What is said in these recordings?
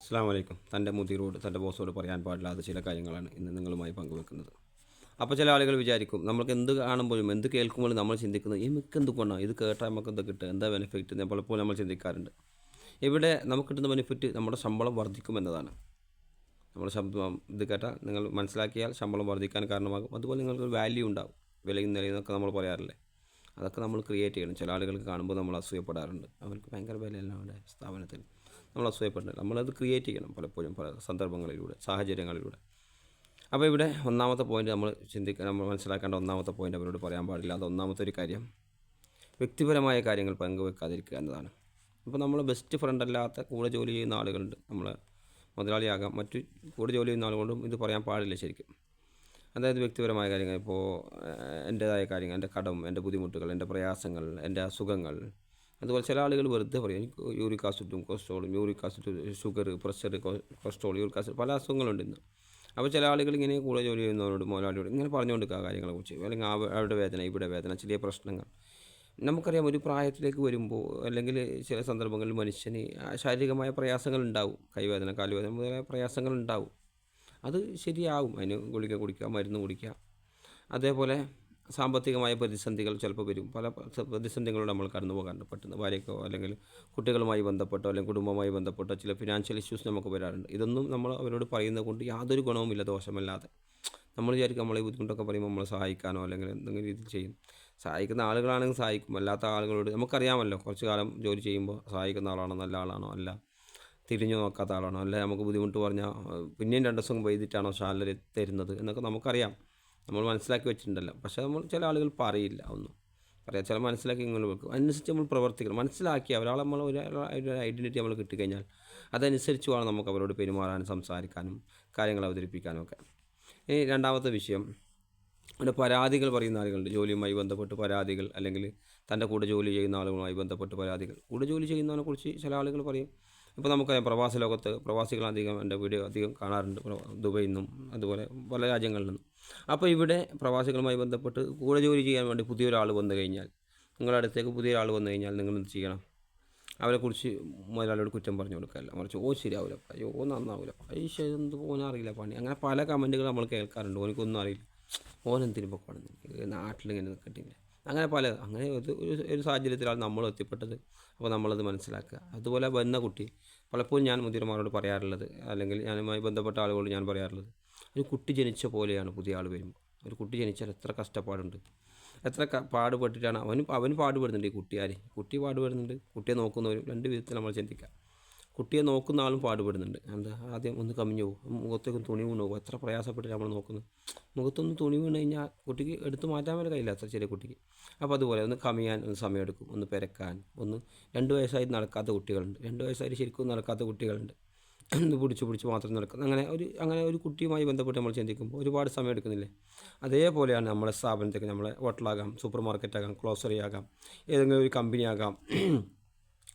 അസ്സലാമു അലൈക്കും. തൻ്റെ മുതിരോട് തൻ്റെ ബോസോട് പറയാൻ പാടില്ലാത്ത ചില കാര്യങ്ങളാണ് ഇന്ന് നിങ്ങളുമായി പങ്കുവെക്കുന്നത്. അപ്പോൾ ചില ആളുകൾ വിചാരിക്കും നമ്മൾക്ക് എന്ത് കാണുമ്പോഴും എന്ത് കേൾക്കുമ്പോഴും നമ്മൾ ചിന്തിക്കുന്നത് നമുക്ക് എന്ത് ഗുണം ഇത് കേട്ടാൽ നമുക്ക് എന്താ കിട്ടുക, എന്താ ബെനിഫിറ്റ് എന്ന് പലപ്പോഴും നമ്മൾ ചിന്തിക്കാറുണ്ട്. ഇവിടെ നമുക്ക് കിട്ടുന്ന ബെനിഫിറ്റ് നമ്മുടെ ശമ്പളം വർദ്ധിക്കുമെന്നതാണ്. നമ്മുടെ ശമ്പളം ഇത് കേട്ടാൽ നിങ്ങൾ മനസ്സിലാക്കിയാൽ ശമ്പളം വർദ്ധിക്കാൻ കാരണമാകും. അതുപോലെ നിങ്ങൾക്ക് വാല്യൂ ഉണ്ടാകും. വിലയും നിലയും എന്നൊക്കെ നമ്മൾ പറയാറില്ലേ, അതൊക്കെ നമ്മൾ ക്രിയേറ്റ് ചെയ്യണം. ചില ആളുകൾക്ക് കാണുമ്പോൾ നമ്മൾ അസൂയപ്പെടാറുണ്ട്. അവർക്ക് ഭയങ്കര വിലയെല്ലാം അവിടെ സ്ഥാപനത്തിൽ നമ്മൾ അസൂയപ്പെടുന്നത്. നമ്മളത് ക്രിയേറ്റ് ചെയ്യണം പലപ്പോഴും പല സന്ദർഭങ്ങളിലൂടെ, സാഹചര്യങ്ങളിലൂടെ. അപ്പോൾ ഇവിടെ ഒന്നാമത്തെ പോയിന്റ് നമ്മൾ മനസ്സിലാക്കേണ്ട ഒന്നാമത്തെ പോയിന്റ് അവരോട് പറയാൻ പാടില്ല. അത് ഒന്നാമത്തെ ഒരു കാര്യം വ്യക്തിപരമായ കാര്യങ്ങൾ പങ്കുവെക്കാതിരിക്കുക എന്നതാണ്. ഇപ്പോൾ നമ്മൾ ബെസ്റ്റ് ഫ്രണ്ട് അല്ലാത്ത കൂടെ ജോലി ചെയ്യുന്ന ആളുകളുണ്ട്. നമ്മൾ മുതലാളിയാകാം, മറ്റു കൂടെ ജോലി ചെയ്യുന്ന ആളുകൊണ്ടും ഇത് പറയാൻ പാടില്ല ശരിക്കും. അതായത് വ്യക്തിപരമായ കാര്യങ്ങൾ, ഇപ്പോൾ എൻ്റേതായ കാര്യങ്ങൾ, എൻ്റെ കടം, എൻ്റെ ബുദ്ധിമുട്ടുകൾ, എൻ്റെ പ്രയാസങ്ങൾ, എൻ്റെ അസുഖങ്ങൾ. അതുപോലെ ചില ആളുകൾ വെറുതെ പറയും എനിക്ക് യൂറിക് ആസിഡും കൊളസ്ട്രോളും, uric acid, sugar, pressure, cholesterol, uric acid, പല അസുഖങ്ങളുണ്ട് ഇന്ന്. അപ്പോൾ ചില ആളുകൾ ഇങ്ങനെ കൂടെ ജോലി ചെയ്യുന്നവരോട്, മുതലാളിയോട് ഇങ്ങനെ പറഞ്ഞുകൊണ്ടിരിക്കുക കാര്യങ്ങളെക്കുറിച്ച്, അല്ലെങ്കിൽ അവിടെ വേദന, ഇവിടെ വേദന, ചെറിയ പ്രശ്നങ്ങൾ. നമുക്കറിയാം ഒരു പ്രായത്തിലേക്ക് വരുമ്പോൾ അല്ലെങ്കിൽ ചില സന്ദർഭങ്ങളിൽ മനുഷ്യന് ശാരീരികമായ പ്രയാസങ്ങൾ ഉണ്ടാവും. കൈവേദന, കാലുവേദന മുതലായ പ്രയാസങ്ങൾ ഉണ്ടാവും. അത് ശരിയാവും. അതിന് ഗുളിക കുടിക്കുക, മരുന്ന് കുടിക്കുക. അതേപോലെ സാമ്പത്തികമായ പ്രതിസന്ധികൾ ചിലപ്പോൾ വരും. പല പ്രതിസന്ധികളോട് നമ്മൾ കടന്നു പോകാറുണ്ട്. പെട്ടെന്ന് ഭാര്യയ്ക്കോ അല്ലെങ്കിൽ കുട്ടികളുമായി ബന്ധപ്പെട്ടോ അല്ലെങ്കിൽ കുടുംബവുമായി ബന്ധപ്പെട്ടോ ചില ഫിനാൻഷ്യൽ ഇഷ്യൂസ് നമുക്ക് വരാറുണ്ട്. ഇതൊന്നും നമ്മൾ അവരോട് പറയുന്നത് കൊണ്ട് യാതൊരു ഗുണവുമില്ല, ദോഷമല്ലാതെ. നമ്മൾ വിചാരിക്കും നമ്മളെ ബുദ്ധിമുട്ടൊക്കെ പറയുമ്പോൾ നമ്മളെ സഹായിക്കാനോ അല്ലെങ്കിൽ എന്തെങ്കിലും രീതിയിൽ ചെയ്യും. സഹായിക്കുന്ന ആളുകളാണെങ്കിൽ സഹായിക്കും. അല്ലാത്ത ആളുകളോട് നമുക്കറിയാമല്ലോ, കുറച്ച് കാലം ജോലി ചെയ്യുമ്പോൾ സഹായിക്കുന്ന ആളാണോ, നല്ല ആളാണോ, അല്ല തിരിഞ്ഞു നോക്കാത്ത ആളാണോ, അല്ല നമുക്ക് ബുദ്ധിമുട്ട് പറഞ്ഞാൽ പിന്നെയും 2 ദിവസം വൈകിട്ടാണോ സാലറി തരുന്നത് എന്നൊക്കെ നമുക്കറിയാം. നമ്മൾ മനസ്സിലാക്കി വെച്ചിട്ടുണ്ടല്ലോ. പക്ഷേ നമ്മൾ ചില ആളുകൾ പറയില്ല, ഒന്നും പറയാം. ചില മനസ്സിലാക്കി ഇങ്ങനെ വെക്കും. അതിനനുസരിച്ച് നമ്മൾ പ്രവർത്തിക്കണം. മനസ്സിലാക്കി ഒരാളെ നമ്മൾ ഒരു ഐഡൻറ്റിറ്റി നമ്മൾ കിട്ടിക്കഴിഞ്ഞാൽ അതനുസരിച്ച് വേണം നമുക്ക് അവരോട് പെരുമാറാനും സംസാരിക്കാനും കാര്യങ്ങൾ അവതരിപ്പിക്കാനും ഒക്കെ. ഇനി രണ്ടാമത്തെ വിഷയം, ഇവിടെ പരാതികൾ പറയുന്ന ആളുകളുണ്ട്. ജോലിയുമായി ബന്ധപ്പെട്ട് പരാതികൾ, അല്ലെങ്കിൽ തൻ്റെ കൂടെ ജോലി ചെയ്യുന്ന ആളുകളുമായി ബന്ധപ്പെട്ട് പരാതികൾ. കൂടെ ജോലി ചെയ്യുന്നതിനെക്കുറിച്ച് ചില ആളുകൾ പറയും. ഇപ്പോൾ നമുക്കറിയാം പ്രവാസ ലോകത്ത് പ്രവാസികളധികം എൻ്റെ വീഡിയോ അധികം കാണാറുണ്ട്, ദുബൈയിൽ നിന്നും അതുപോലെ പല രാജ്യങ്ങളിൽ നിന്നും. അപ്പോൾ ഇവിടെ പ്രവാസികളുമായി ബന്ധപ്പെട്ട് കൂടെ ജോലി ചെയ്യാൻ വേണ്ടി പുതിയൊരാൾ വന്നു കഴിഞ്ഞാൽ, നിങ്ങളുടെ അടുത്തേക്ക് പുതിയൊരാൾ വന്നു കഴിഞ്ഞാൽ നിങ്ങൾ എന്ത് ചെയ്യണം? അവരെക്കുറിച്ച് മുതലാളിയോട് കുറ്റം പറഞ്ഞു കൊടുക്കാറില്ല. മറിച്ച് ശരിയാവില്ല, നന്നാവില്ല, എന്ത് ഓനറിയില്ല പണി, അങ്ങനെ പല കമൻറ്റുകൾ നമ്മൾ കേൾക്കാറുണ്ട്. ഓനിക്കൊന്നും അറിയില്ല, ഓനെന്തിനും പൊക്കോണെന്ന്, നാട്ടിലിങ്ങനെ നിൽക്കട്ടില്ല, അങ്ങനെ ഒരു സാഹചര്യത്തിലാണ് നമ്മൾ എത്തിപ്പെട്ടത്. അപ്പോൾ നമ്മളത് മനസ്സിലാക്കുക. അതുപോലെ വന്ന കുട്ടി, പലപ്പോഴും ഞാൻ മുതിർമാരോട് പറയാറുള്ളത്, അല്ലെങ്കിൽ ഞാനുമായി ബന്ധപ്പെട്ട ആളുകളോട് ഞാൻ പറയാറുള്ളത്, ഒരു കുട്ടി ജനിച്ച പോലെയാണ് പുതിയ ആൾ വരുമ്പോൾ. ഒരു കുട്ടി ജനിച്ചാൽ എത്ര കഷ്ടപ്പാടുണ്ട്, എത്ര പാടുപെട്ടിട്ടാണ് അവന് പാടുപെടുന്നുണ്ട്. കുട്ടി പാടുപെടുന്നുണ്ട്. കുട്ടിയെ നോക്കുന്നവരും 2 വിധത്തിൽ നമ്മൾ ചിന്തിക്കുക. കുട്ടിയെ നോക്കുന്ന ആളും പാടുപെടുന്നുണ്ട്. എന്താ, ആദ്യം ഒന്ന് കമിഞ്ഞു പോകും, മുഖത്തേക്ക് തുണി വീണ് പോകും. എത്ര പ്രയാസപ്പെട്ട് നമ്മൾ നോക്കുന്നത്. മുഖത്തൊന്ന് തുണി വീണ് കഴിഞ്ഞാൽ കുട്ടിക്ക് എടുത്ത് മാറ്റാൻ വരെ കഴിയില്ല, അത്ര ചെറിയ കുട്ടിക്ക്. അപ്പോൾ അതുപോലെ ഒന്ന് കമിയാൻ ഒന്ന് സമയമെടുക്കും, ഒന്ന് പെരക്കാൻ. 2 വയസ്സായി നടക്കാത്ത കുട്ടികളുണ്ട്, 2 വയസ്സായി ശരിക്കും നടക്കാത്ത കുട്ടികളുണ്ട്. ഒന്ന് പിടിച്ച് മാത്രം നടക്കുന്നത്. അങ്ങനെ ഒരു കുട്ടിയുമായി ബന്ധപ്പെട്ട് നമ്മൾ ചിന്തിക്കുമ്പോൾ ഒരുപാട് സമയം എടുക്കുന്നില്ലേ. അതേപോലെയാണ് നമ്മളെ സ്ഥാപനത്തേക്ക്, നമ്മളെ ഹോട്ടലാകാം, സൂപ്പർ മാർക്കറ്റാകാം, ഗ്രോസറി ആകാം, ഏതെങ്കിലും ഒരു കമ്പനി ആകാം,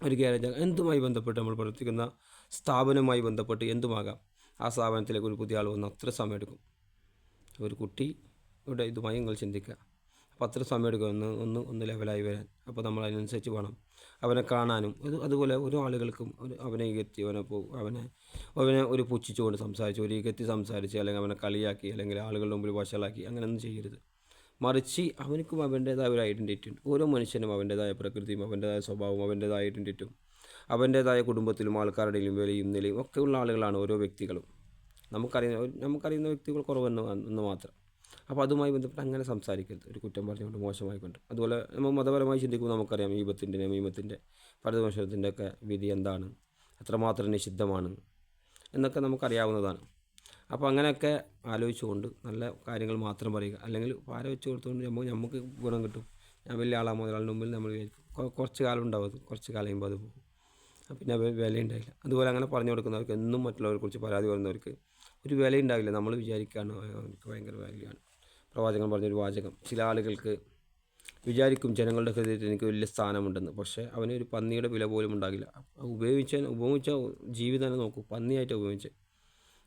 ഒരു ഗ്യാരേജ്, എന്തുമായി ബന്ധപ്പെട്ട് നമ്മൾ പ്രവർത്തിക്കുന്ന സ്ഥാപനവുമായി ബന്ധപ്പെട്ട് എന്തുമാകാം. ആ സ്ഥാപനത്തിലേക്ക് ഒരു പുതിയ ആൾ വന്ന് അത്ര സമയമെടുക്കും. ഒരു കുട്ടി ഇവിടെ ഇതുമായി നിങ്ങൾ ചിന്തിക്കുക. അപ്പോൾ അത്ര സമയമെടുക്കും ഒന്ന് ലെവലായി വരാൻ. അപ്പോൾ നമ്മൾ അതിനനുസരിച്ച് വേണം അവനെ കാണാനും. അതുപോലെ ഓരോ ആളുകൾക്കും അവനെ ഇകത്തി, അവനെ ഒരു പുച്ഛിച്ചുകൊണ്ട് സംസാരിച്ച്, ഒരു ഇകത്തി സംസാരിച്ച്, അല്ലെങ്കിൽ അവനെ കളിയാക്കി, അല്ലെങ്കിൽ ആളുകളുടെ മുമ്പിൽ വഷളാക്കി, അങ്ങനെയൊന്നും ചെയ്യരുത്. മറിച്ച് അവനക്കും അവൻ്റേതായ ഒരു ഐഡൻറ്റിറ്റി ഉണ്ട്. ഓരോ മനുഷ്യനും അവൻ്റേതായ പ്രകൃതിയും അവൻ്റേതായ സ്വഭാവവും അവൻ്റേതായ ഐഡൻറ്റിറ്റിയും അവൻ്റേതായ കുടുംബത്തിലും ആൾക്കാരുടെയും വിലയും നിലയും ഒക്കെ ഉള്ള ആളുകളാണ് ഓരോ വ്യക്തികളും. നമുക്കറിയുന്ന വ്യക്തികൾ കുറവെന്ന് മാത്രം. അപ്പോൾ അതുമായി ബന്ധപ്പെട്ട് അങ്ങനെ സംസാരിക്കരുത്, ഒരു കുറ്റം പറഞ്ഞുകൊണ്ട്, മോശമായിക്കൊണ്ട്. അതുപോലെ നമ്മൾ മതപരമായി ചിന്തിക്കുമ്പോൾ നമുക്കറിയാം ഈബത്തിൻ്റെ, നമീമത്തിൻ്റെ, പരദമോഷണത്തിൻ്റെ ഒക്കെ വിധി എന്താണ്, എത്രമാത്രം നിഷിദ്ധമാണ് എന്നൊക്കെ നമുക്കറിയാവുന്നതാണ്. അപ്പോൾ അങ്ങനെയൊക്കെ ആലോചിച്ചുകൊണ്ട് നല്ല കാര്യങ്ങൾ മാത്രം പറയുക. അല്ലെങ്കിൽ പാര വെച്ച് കൊടുത്തുകൊണ്ട് നമുക്ക് ഗുണം കിട്ടും. ഞാൻ വലിയ ആളാ, മുതലാളിൻ്റെ മുമ്പിൽ നമ്മൾ വിചാരിക്കും. കുറച്ച് കാലം ഉണ്ടാവും, അത് കുറച്ച് കാലം കഴിയുമ്പോൾ അത് പോകും. പിന്നെ വിലയുണ്ടായില്ല. അതുപോലെ അങ്ങനെ പറഞ്ഞു കൊടുക്കുന്നവർക്ക്, എന്നും മറ്റുള്ളവരെക്കുറിച്ച് പരാതി പറയുന്നവർക്ക് ഒരു വിലയുണ്ടാവില്ല. നമ്മൾ വിചാരിക്കുകയാണ് അവർക്ക് ഭയങ്കര വാല്യൂ. പ്രവാചകൻ പറഞ്ഞൊരു വാചകം, ചില ആളുകൾക്ക് വിചാരിക്കും ജനങ്ങളുടെ ഹൃദയത്തിൽ എനിക്ക് വലിയ സ്ഥാനമുണ്ടെന്ന്. പക്ഷേ അവനൊരു പന്നിയുടെ വില പോലും ഉണ്ടാകില്ല. ഉപയോഗിച്ച ജീവിതം തന്നെ നോക്കൂ, പന്നിയായിട്ട് ഉപയോഗിച്ച്.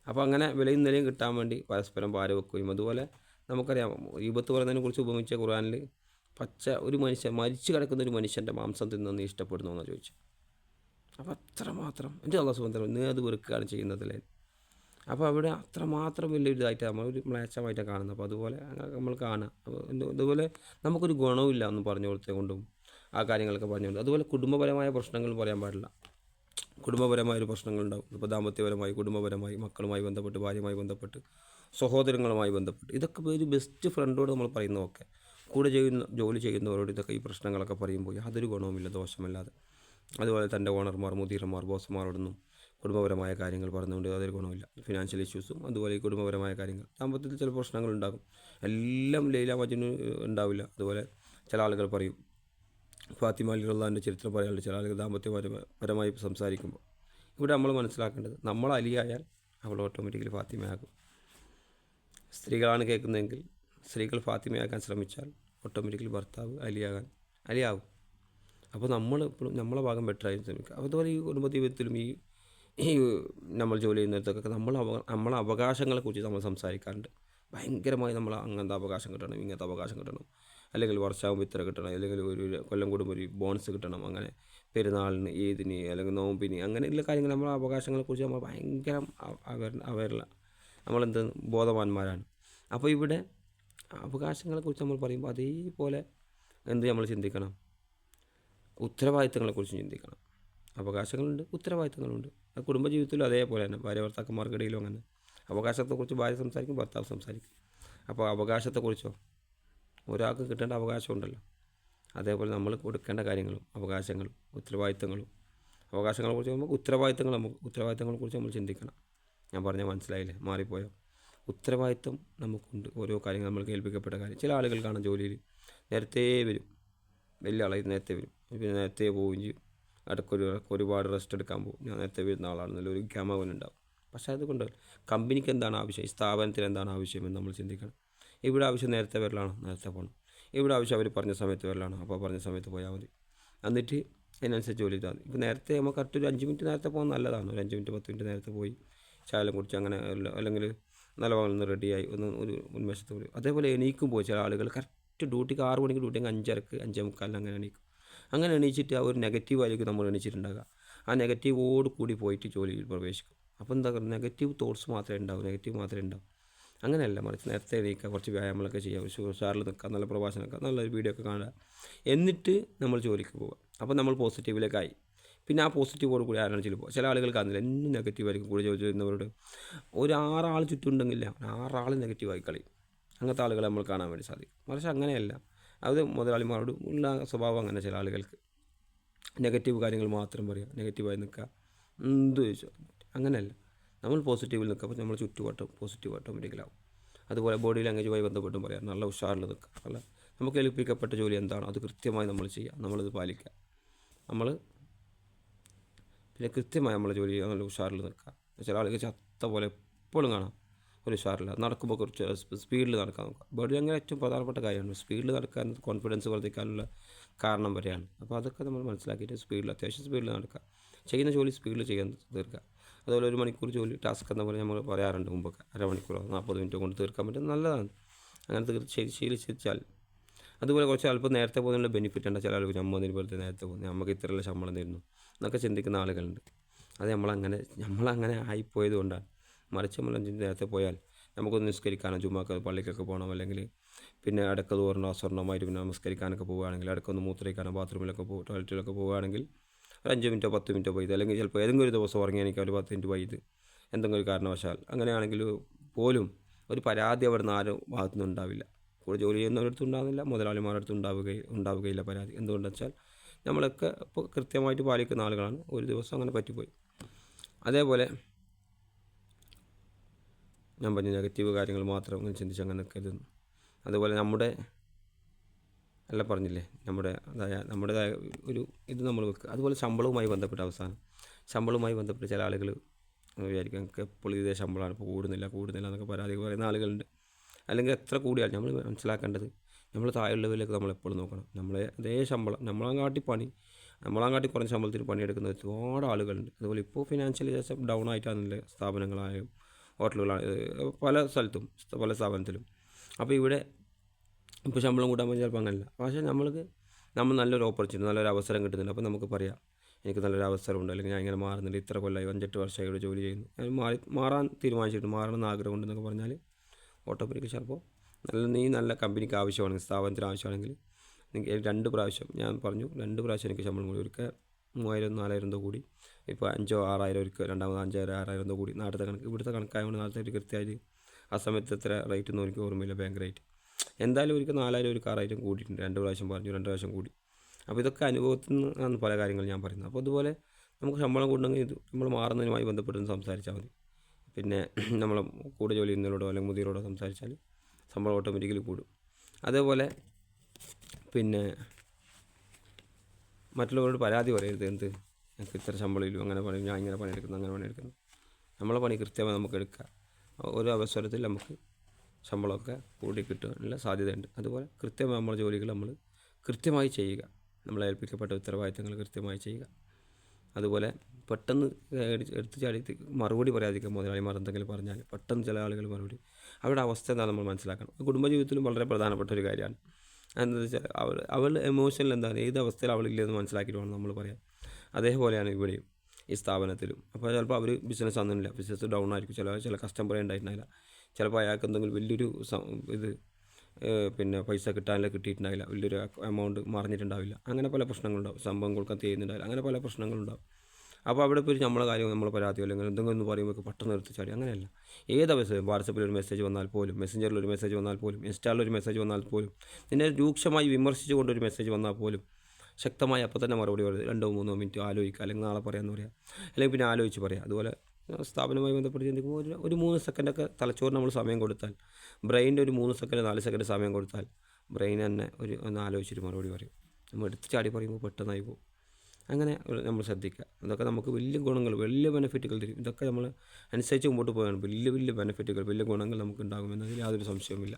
അപ്പോൾ അങ്ങനെ വിലയും നിലയും കിട്ടാൻ വേണ്ടി പരസ്പരം പാര വെക്കുകയും. അതുപോലെ നമുക്കറിയാം ഈബത്ത് പറയുന്നതിനെക്കുറിച്ച് ഉപമിച്ച ഖുർആനിൽ ഒരു മനുഷ്യൻ, മരിച്ചു കിടക്കുന്ന ഒരു മനുഷ്യൻ്റെ മാംസം തിന്നൊന്ന് ഇഷ്ടപ്പെടുന്നു എന്നാണ് ചോദിച്ചത്. അപ്പോൾ അത്രമാത്രം എൻ്റെ അള്ളാഹു സുബ്ഹാനഹു വ തആല നീ അത് വെറുക്കുകയാണ് ചെയ്യുന്നതല്ലേ. അപ്പോൾ അവിടെ അത്രമാത്രം വലിയൊരു ഇതായിട്ട് നമ്മളൊരു മ്ലേച്ഛമായിട്ടാണ് കാണുന്നത്. അപ്പോൾ അതുപോലെ നമ്മൾ കാണുക. അപ്പോൾ അതുപോലെ നമുക്കൊരു ഗുണവുമില്ല എന്ന് പറഞ്ഞു കൊടുത്തത് കൊണ്ടും ആ കാര്യങ്ങളൊക്കെ പറഞ്ഞുകൊണ്ട്. അതുപോലെ കുടുംബപരമായ പ്രശ്നങ്ങൾ പറയാൻ പാടില്ല. കുടുംബപരമായൊരു പ്രശ്നങ്ങളുണ്ടാകും. ഇപ്പോൾ ദാമ്പത്യപരമായി, കുടുംബപരമായി, മക്കളുമായി ബന്ധപ്പെട്ട്, ഭാര്യയുമായി ബന്ധപ്പെട്ട്, സഹോദരങ്ങളുമായി ബന്ധപ്പെട്ട്, ഇതൊക്കെ ഒരു ബെസ്റ്റ് ഫ്രണ്ടോട് നമ്മൾ പറയുന്നതൊക്കെ കൂടെ ജോലി ചെയ്യുന്നവരോട് ഇതൊക്കെ ഈ പ്രശ്നങ്ങളൊക്കെ പറയുമ്പോൾ യാതൊരു ഗുണവുമില്ല, ദോഷമില്ലാതെ. അതുപോലെ തൻ്റെ ഓണർമാർ, മുദീർമാർ, ബോസ്മാരോടൊന്നും കുടുംബപരമായ കാര്യങ്ങൾ പറഞ്ഞുകൊണ്ട് യാതൊരു ഗുണമില്ല. ഫിനാൻഷ്യൽ ഇഷ്യൂസും അതുപോലെ ഈ കുടുംബപരമായ കാര്യങ്ങൾ, ദാമ്പത്യത്തിൽ ചില പ്രശ്നങ്ങളുണ്ടാകും. എല്ലാം ലൈല മജ്നു ഉണ്ടാവില്ല. അതുപോലെ ചില ആളുകൾ പറയും, ഫാത്തിമ റളിയല്ലാഹുവിൻ്റെ ചരിത്രം പറയാനുണ്ട്. ചില ആളുകൾ ദാമ്പത്യപരമായി സംസാരിക്കുമ്പോൾ ഇവിടെ നമ്മൾ മനസ്സിലാക്കേണ്ടത്, നമ്മൾ അലിയായാൽ അവൾ ഓട്ടോമാറ്റിക്കലി ഫാത്തിമയാകും. സ്ത്രീകളാണ് കേൾക്കുന്നതെങ്കിൽ സ്ത്രീകൾ ഫാത്തിമയാക്കാൻ ശ്രമിച്ചാൽ ഓട്ടോമാറ്റിക്കലി ഭർത്താവ് അലിയാകും. അപ്പോൾ നമ്മൾ എപ്പോഴും നമ്മളെ ഭാഗം ബെറ്ററായി ശ്രമിക്കുക. അതുപോലെ ഈ കുടുംബജീവിതത്തിലും ഈ ഈ നമ്മൾ ജോലി ചെയ്യുന്നിടത്തൊക്കെ നമ്മളെ അവകാശങ്ങളെക്കുറിച്ച് നമ്മൾ സംസാരിക്കാറുണ്ട്. ഭയങ്കരമായി നമ്മൾ അങ്ങനത്തെ അവകാശം കിട്ടണം, ഇങ്ങനത്തെ അവകാശം കിട്ടണം, അല്ലെങ്കിൽ വർഷാവുമ്പോൾ ഇത്ര കിട്ടണം, അല്ലെങ്കിൽ ഒരു കൊല്ലം കൂടുമ്പോൾ ഒരു ബോണസ് കിട്ടണം, അങ്ങനെ പെരുന്നാളിന്, ഈദിന്, അല്ലെങ്കിൽ നോമ്പിന്, അങ്ങനെയുള്ള കാര്യങ്ങൾ നമ്മളെ അവകാശങ്ങളെക്കുറിച്ച് നമ്മൾ ഭയങ്കര നമ്മളെന്ത് ബോധവാന്മാരാണ്. അപ്പോൾ ഇവിടെ അവകാശങ്ങളെക്കുറിച്ച് നമ്മൾ പറയുമ്പോൾ അതേപോലെ നമ്മൾ ചിന്തിക്കണം, ഉത്തരവാദിത്തങ്ങളെക്കുറിച്ച് ചിന്തിക്കണം. അവകാശങ്ങളുണ്ട്, ഉത്തരവാദിത്തങ്ങളുണ്ട്. കുടുംബജീവിതത്തിലും അതേപോലെ തന്നെ ഭാര്യ ഭർത്താക്കന്മാർക്കിടയിലും അങ്ങനെ അവകാശത്തെക്കുറിച്ച് ഭാര്യ സംസാരിക്കും, ഭർത്താവ് സംസാരിക്കും. അപ്പോൾ അവകാശത്തെക്കുറിച്ചോ ഒരാൾക്ക് കിട്ടേണ്ട അവകാശമുണ്ടല്ലോ, അതേപോലെ നമ്മൾ കൊടുക്കേണ്ട കാര്യങ്ങളും അവകാശങ്ങളും ഉത്തരവാദിത്തങ്ങളും. അവകാശങ്ങളെക്കുറിച്ച് നമുക്ക് ഉത്തരവാദിത്തങ്ങളെക്കുറിച്ച് നമ്മൾ ചിന്തിക്കണം. ഞാൻ പറഞ്ഞാൽ മനസ്സിലായില്ലേ? മാറിപ്പോയോ? ഉത്തരവാദിത്തം നമുക്കുണ്ട്. ഓരോ കാര്യങ്ങൾ നമ്മൾ കേൾപ്പിക്കപ്പെട്ട കാര്യം. ചില ആളുകൾ കാണാൻ ജോലിയിൽ നേരത്തെ വരും, വലിയ ആളായി നേരത്തെ വരും, പിന്നെ നേരത്തെ പോവുകയും ചെയ്യും. ഒരുപാട് റെസ്റ്റ് എടുക്കാൻ പോകും. ഞാൻ നേരത്തെ വരുന്ന ആളാണെന്നല്ല ഒരു ഗമവനുണ്ടാവും. പക്ഷേ അതുകൊണ്ട് കമ്പനിക്ക് എന്താണ് ആവശ്യം, സ്ഥാപനത്തിന് എന്താണ് ആവശ്യമെന്ന് നമ്മൾ ചിന്തിക്കണം. ഇവിടെ ആവശ്യം നേരത്തെ വരലാണോ, നേരത്തെ പോകണം. ഇവിടെ ആവശ്യം അവർ പറഞ്ഞ സമയത്ത് വരലാണോ, അപ്പോൾ പറഞ്ഞ സമയത്ത് പോയാൽ മതി. എന്നിട്ട് അതിനനുസരിച്ച് ജോലി ചെയ്താൽ മതി. ഇപ്പോൾ നേരത്തെ നമുക്ക് കറക്റ്റ് ഒരു 5 മിനിറ്റ് നേരത്തെ പോകുന്നത് നല്ലതാണ്. ഒരു 5 മിനിറ്റ് 10 മിനിറ്റ് നേരത്തെ പോയി ചായലും കുടിച്ച് അങ്ങനെ, അല്ലെങ്കിൽ നല്ല ഭാഗത്ത് റെഡിയായി ഒരു ഉന്മേഷത്ത് പോയി. അതേപോലെ എണീക്കുമ്പോൾ ചില ആളുകൾ കറക്റ്റ് ഡ്യൂട്ടിക്ക് 6 മണിക്ക് ഡ്യൂട്ടിക്ക് 5:30 5:45 അങ്ങനെ എണീക്കും. അങ്ങനെ എണീച്ചിട്ട് ആ ഒരു നെഗറ്റീവായിരിക്കും നമ്മൾ എണീച്ചിട്ടുണ്ടാകുക. ആ നെഗറ്റീവോട് കൂടി പോയിട്ട് ജോലിയിൽ പ്രവേശിക്കും. അപ്പോൾ എന്താ പറയുക, നെഗറ്റീവ് തോട്ട്സ് മാത്രമേ ഉണ്ടാവും, നെഗറ്റീവ് മാത്രമേ ഉണ്ടാവും. അങ്ങനെയല്ല, മറിച്ച് നേരത്തെ എണീക്കുക, കുറച്ച് വ്യായാമങ്ങളൊക്കെ ചെയ്യുക, ഉഷാറിൽ നിൽക്കുക, നല്ല പ്രഭാഷണമൊക്കെ, നല്ലൊരു വീഡിയോ ഒക്കെ കാണുക, എന്നിട്ട് നമ്മൾ ജോലിക്ക് പോവുക. അപ്പോൾ നമ്മൾ പോസിറ്റീവിലേക്കായി. പിന്നെ ആ പോസിറ്റീവോട് കൂടി ആരാണ് ചിലപ്പോൾ ചില ആളുകൾ കാണുന്നില്ല, എന്നും നെഗറ്റീവായിരിക്കും. കൂടെ ജോലി ചെയ്യുന്നവരോട് ഒരു 6 ആൾ ചുറ്റുമുണ്ടെങ്കില്ല, 6 ആൾ നെഗറ്റീവായി കളയും. അങ്ങനത്തെ ആളുകളെ നമ്മൾ കാണാൻ വേണ്ടി സാധിക്കും. മറിച്ച് അങ്ങനെയല്ല, അത് മുതലാളിമാരോട് ഉള്ള സ്വഭാവം അങ്ങനെ. ചില ആളുകൾക്ക് നെഗറ്റീവ് കാര്യങ്ങൾ മാത്രം പറയുക, നെഗറ്റീവായി നിൽക്കുക, എന്ത് ചോദിച്ചോ. അങ്ങനെയല്ല, നമ്മൾ പോസിറ്റീവിൽ നിൽക്കുക. അപ്പോൾ നമ്മൾ ചുറ്റുവട്ടം പോസിറ്റീവ് ഓട്ടോമാറ്റിക്കലാവും. അതുപോലെ ബോഡി ലാംഗ്വേജുമായി ബന്ധപ്പെട്ടും പറയാം, നല്ല ഉഷാറിൽ നിൽക്കുക. അല്ല, നമുക്ക് ഏൽപ്പിക്കപ്പെട്ട ജോലി എന്താണോ അത് കൃത്യമായി നമ്മൾ ചെയ്യുക, നമ്മളത് പാലിക്കുക. പിന്നെ കൃത്യമായി നമ്മൾ ജോലി ചെയ്യുക, നല്ല ഉഷാറിൽ നിൽക്കുക. ചില ആളുകൾ ചത്ത പോലെ എപ്പോഴും കാണാം, ഒരു ഉഷാറില്ല. നടക്കുമ്പോൾ കുറച്ച് സ്പീഡിൽ നടക്കാൻ നോക്കുക. ബോഡി ലാംഗ്വേജ് ഏറ്റവും പ്രധാനപ്പെട്ട കാര്യമാണ്. സ്പീഡിൽ നടക്കാൻ കോൺഫിഡൻസ് വർദ്ധിക്കാനുള്ള കാരണം വരെയാണ്. അപ്പോൾ അതൊക്കെ നമ്മൾ മനസ്സിലാക്കിയിട്ട് അത്യാവശ്യം സ്പീഡിൽ നടക്കുക. ചെയ്യുന്ന ജോലി സ്പീഡിൽ ചെയ്യാൻ തീർക്കുക. അതുപോലെ 1 മണിക്കൂർ ജോലി ടാസ്ക് എന്ന് പറഞ്ഞാൽ നമ്മൾ പറയാറുണ്ട് മുമ്പൊക്കെ, അരമണിക്കൂറോ 40 മിനിറ്റോ കൊണ്ട് തീർക്കാൻ പറ്റും, നല്ലതാണ്. അങ്ങനെ ശീലിച്ചാൽ. അതുപോലെ കുറച്ച് അല്പം നേരത്തെ പോകുന്നതിനുള്ള ബെനിഫിറ്റ് ഉണ്ട്. ചില ആളുകൾ നമ്മൾ വെറുതെ നേരത്തെ പോകുന്നത്, നമുക്ക് ഇത്രയുള്ള ശമ്പളം തരുന്നു എന്നൊക്കെ ചിന്തിക്കുന്ന ആളുകളുണ്ട്. അത് നമ്മളങ്ങനെ ആയിപ്പോയത് കൊണ്ടാണ്. മറിച്ച് നമ്മൾ 5 മിനിറ്റ് നേരത്തെ പോയാൽ നമുക്കൊന്ന് നിസ്കരിക്കാനോ, ജുമാക്ക് പള്ളിക്കൊക്കെ പോകണം, അല്ലെങ്കിൽ പിന്നെ ഇടയ്ക്ക് തോറണോ സ്വർണ്ണമായിട്ട് പിന്നെ നമസ്കരിക്കാനൊക്കെ പോവുകയാണെങ്കിൽ, ഇടയ്ക്കൊന്ന് മൂത്രയിക്കാനോ ബാത്റൂമിലൊക്കെ ടോയ്ലറ്റിലൊക്കെ പോവുകയാണെങ്കിൽ ഒരു 5 മിനിറ്റോ 10 മിനിറ്റോ പോയത്, അല്ലെങ്കിൽ ചിലപ്പോൾ ഏതെങ്കിലും ഒരു ദിവസം ഉറങ്ങി എനിക്ക് ഒരു 10 മിനിറ്റ് പോയത് എന്തെങ്കിലും ഒരു കാരണവശാൽ, അങ്ങനെയാണെങ്കിൽ പോലും ഒരു പരാതി അവിടെ നിന്ന് ആരും ഭാഗത്തുനിന്ന് ഉണ്ടാവില്ല. കൂടെ ജോലി ചെയ്യുന്നവരടുത്ത് ഉണ്ടാകുന്നില്ല, മുതലാളിമാരടുത്ത് ഉണ്ടാവുകയില്ല പരാതി. എന്തുകൊണ്ടെന്ന് വെച്ചാൽ നമ്മളൊക്കെ ഇപ്പോൾ കൃത്യമായിട്ട് പാലിക്കുന്ന ആളുകളാണ്. ഒരു ദിവസം അങ്ങനെ പറ്റിപ്പോയി. അതേപോലെ ഞാൻ പറഞ്ഞ നെഗറ്റീവ് കാര്യങ്ങൾ മാത്രം അങ്ങനെ ചിന്തിച്ച് അങ്ങനെ നിൽക്കരുത്. അതുപോലെ നമ്മുടേതായ ഒരു ഇത് നമ്മൾ വെക്കുക. അതുപോലെ ശമ്പളവുമായി ബന്ധപ്പെട്ട് ശമ്പളവുമായി ബന്ധപ്പെട്ട് ചില ആളുകൾ വിചാരിക്കും എനിക്ക് എപ്പോഴും ഇതേ ശമ്പളമാണ്, ഇപ്പോൾ കൂടുന്നില്ല എന്നൊക്കെ പരാതി പറയുന്ന ആളുകളുണ്ട്. അല്ലെങ്കിൽ എത്ര കൂടിയാൽ നമ്മൾ മനസ്സിലാക്കേണ്ടത്, നമ്മൾ താഴെയുള്ളവരിലേക്ക് നമ്മൾ എപ്പോഴും നോക്കണം. അതേ ശമ്പളം, നമ്മളാങ്കാട്ടി കുറഞ്ഞ ശമ്പളത്തിൽ പണിയെടുക്കുന്ന ഒരുപാട് ആളുകളുണ്ട്. അതുപോലെ ഇപ്പോൾ ഫിനാൻഷ്യലി ഡൗൺ ആയിട്ടാണല്ലേ സ്ഥാപനങ്ങളായും ഹോട്ടലുകളായും പല സ്ഥാപനത്തിലും. അപ്പോൾ ഇവിടെ ഇപ്പോൾ ശമ്പളം കൂട്ടാൻ പറ്റും, ചിലപ്പോൾ അങ്ങനെയല്ല. പക്ഷേ നമ്മൾ നല്ലൊരു ഓപ്പർച്യൂണിറ്റി, നല്ലൊരു അവസരം കിട്ടുന്നുണ്ട്. അപ്പോൾ നമുക്ക് പറയാം, എനിക്ക് നല്ലൊരു അവസരമുണ്ട്, അല്ലെങ്കിൽ ഞാൻ ഇങ്ങനെ മാറുന്നുണ്ട്, ഇത്ര കൊല്ലമായി 5-8 വർഷമായി ഇവിടെ ജോലി ചെയ്യുന്നു, ഞാൻ മാറാൻ തീരുമാനിച്ചിട്ട് മാറണമെന്ന് ആഗ്രഹമുണ്ടെന്നൊക്കെ പറഞ്ഞാൽ ഓട്ടോമാറ്റിക്കലി ചിലപ്പോൾ നല്ല കമ്പനിക്ക് ആവശ്യമാണെങ്കിൽ, സ്ഥാപനത്തിന് ആവശ്യമാണെങ്കിൽ എനിക്ക് 2 പ്രാവശ്യം ഞാൻ പറഞ്ഞു, 2 പ്രാവശ്യം എനിക്ക് ശമ്പളം കൂടി, ഒരിക്കൽ 3000-4000 എന്തോ കൂടി, ഇപ്പോൾ 5,000-6,000 ഒരിക്കൽ, രണ്ടാമത് 5,000-6,000 എന്തോ കൂടി. നാട്ടിലത്തെ കണക്ക് ഇവിടുത്തെ കണക്കായതുകൊണ്ട് നാളത്തെ ഒരു കൃത്യമായിട്ട് ആ സമയത്ത് എത്ര റേറ്റ് ഒന്നും എനിക്ക് ഓർമ്മയില്ല, ബാങ്ക് റേറ്റ്. എന്തായാലും ഒരിക്കൽ 4,000 ഒരു 6,000 കൂടിയിട്ടുണ്ട്. 2 പ്രാവശ്യം പറഞ്ഞു, 2 പ്രാവശ്യം കൂടി. അപ്പോൾ ഇതൊക്കെ അനുഭവത്തിൽ നിന്നാണ് പല കാര്യങ്ങൾ ഞാൻ പറയുന്നത്. അപ്പോൾ അതുപോലെ നമുക്ക് ശമ്പളം കൂടണമെങ്കിൽ ഇത് നമ്മൾ മാറുന്നതിനുമായി ബന്ധപ്പെട്ട് സംസാരിച്ചാൽ മതി. പിന്നെ നമ്മൾ കൂടെ ജോലി ചെയ്യുന്നവരോടോ അല്ലെങ്കിൽ മുതിരോടോ സംസാരിച്ചാൽ ശമ്പളം ഓട്ടോമാറ്റിക്കലി കൂടും. അതേപോലെ പിന്നെ മറ്റുള്ളവരോട് പരാതി പറയരുത്, എനിക്ക് ഇത്ര ശമ്പളമില്ല, അങ്ങനെ പണി, ഞാൻ ഇങ്ങനെ പണിയെടുക്കുന്നു, അങ്ങനെ പണിയെടുക്കുന്നു. നമ്മളെ പണി കൃത്യമായി നമുക്ക് എടുക്കാം. ഓരോ അവസരത്തിൽ നമുക്ക് ശമ്പളമൊക്കെ കൂടി കിട്ടാനുള്ള സാധ്യതയുണ്ട്. അതുപോലെ കൃത്യമായി നമ്മുടെ ജോലികൾ നമ്മൾ കൃത്യമായി ചെയ്യുക, നമ്മളെ ഏൽപ്പിക്കപ്പെട്ട ഉത്തരവാദിത്തങ്ങൾ കൃത്യമായി ചെയ്യുക. അതുപോലെ പെട്ടെന്ന് എടുത്ത് ചാടി മറുപടി പറയാതിരിക്കുക. മുതലാളിമാർ എന്തെങ്കിലും പറഞ്ഞാൽ പെട്ടെന്ന് ചില ആളുകൾ മറുപടി, അവരുടെ അവസ്ഥ എന്താ നമ്മൾ മനസ്സിലാക്കണം. കുടുംബജീവിതത്തിലും വളരെ പ്രധാനപ്പെട്ട ഒരു കാര്യമാണ്. എന്താ വെച്ചാൽ അവളുടെ എമോഷനിൽ എന്താണ്, ഏത് അവസ്ഥയിൽ അവളില്ലെന്ന് മനസ്സിലാക്കിയിട്ട് വേണം നമ്മൾ പറയാം. അതേപോലെയാണ് ഇവിടെയും ഈ സ്ഥാപനത്തിലും. അപ്പോൾ ചിലപ്പോൾ അവർ ബിസിനസ് ഒന്നുമില്ല, ബിസിനസ് ഡൗൺ ആയിരിക്കും, ചില കസ്റ്റമർ ഉണ്ടായിട്ടുണ്ടായില്ല, ചിലപ്പോൾ അയാൾക്ക് എന്തെങ്കിലും വലിയൊരു പിന്നെ പൈസ കിട്ടിയിട്ടുണ്ടാവില്ല, വലിയൊരു എമൗണ്ട് മറിഞ്ഞിട്ടുണ്ടാവില്ല, അങ്ങനെ പല പ്രശ്നങ്ങളുണ്ടാവും, സംഭവം കൊടുക്കാൻ ചെയ്യുന്നുണ്ടാവില്ല, അങ്ങനെ പല പ്രശ്നങ്ങളുണ്ടാവും. അപ്പോൾ അവിടെ പോയി നമ്മളെ കാര്യം, നമ്മളെ പരാതിയോ അല്ലെങ്കിൽ എന്തെങ്കിലും ഒന്ന് പറയുമ്പോൾ പെട്ടെന്ന് എടുത്ത് ചാടി, അങ്ങനെയല്ല. ഏത് അവസരം വാട്സപ്പിൽ ഒരു മെസ്സേജ് വന്നാൽ പോലും, മെസ്സഞ്ചറിൽ ഒരു മെസ്സേജ് വന്നാൽ പോലും, ഇൻസ്റ്റാളിൽ ഒരു മെസ്സേജ് വന്നാൽ പോലും, നിന്നെ രൂക്ഷമായി വിമർശിച്ചുകൊണ്ടൊരു മെസ്സേജ് വന്നാൽ പോലും ശക്തമായി അപ്പോൾ തന്നെ മറുപടി പറയുന്നത്, 2-3 മിനിറ്റ് ആലോചിക്കുക, അല്ലെങ്കിൽ നാളെ പറയാമെന്ന് പറയാം, അല്ലെങ്കിൽ പിന്നെ ആലോചിച്ച് പറയാം. അതുപോലെ സ്ഥാപനവുമായി ബന്ധപ്പെട്ട് ചിന്തിക്കുമ്പോൾ ഒരു 3 സെക്കൻഡൊക്കെ തലച്ചോറിന് നമ്മൾ സമയം കൊടുത്താൽ, ബ്രെയിനിൻ്റെ ഒരു 3 സെക്കൻഡ് 4 സെക്കൻഡ് സമയം കൊടുത്താൽ ബ്രെയിൻ തന്നെ ഒന്ന് ആലോചിച്ചിട്ട് മറുപടി പറയും. നമ്മൾ എടുത്ത് ചാടി പറയുമ്പോൾ പെട്ടെന്നായി പോകും. അങ്ങനെ നമ്മൾ ശ്രദ്ധിക്കുക. ഇതൊക്കെ നമുക്ക് വലിയ ഗുണങ്ങൾ, വലിയ ബെനിഫിറ്റുകൾ തരും. ഇതൊക്കെ നമ്മൾ അനുസരിച്ച് മുമ്പോട്ട് പോവുകയാണ്. വലിയ ബെനിഫിറ്റുകൾ, വലിയ ഗുണങ്ങൾ നമുക്ക് ഉണ്ടാകുമെന്നതിൽ യാതൊരു സംശയവുമില്ല.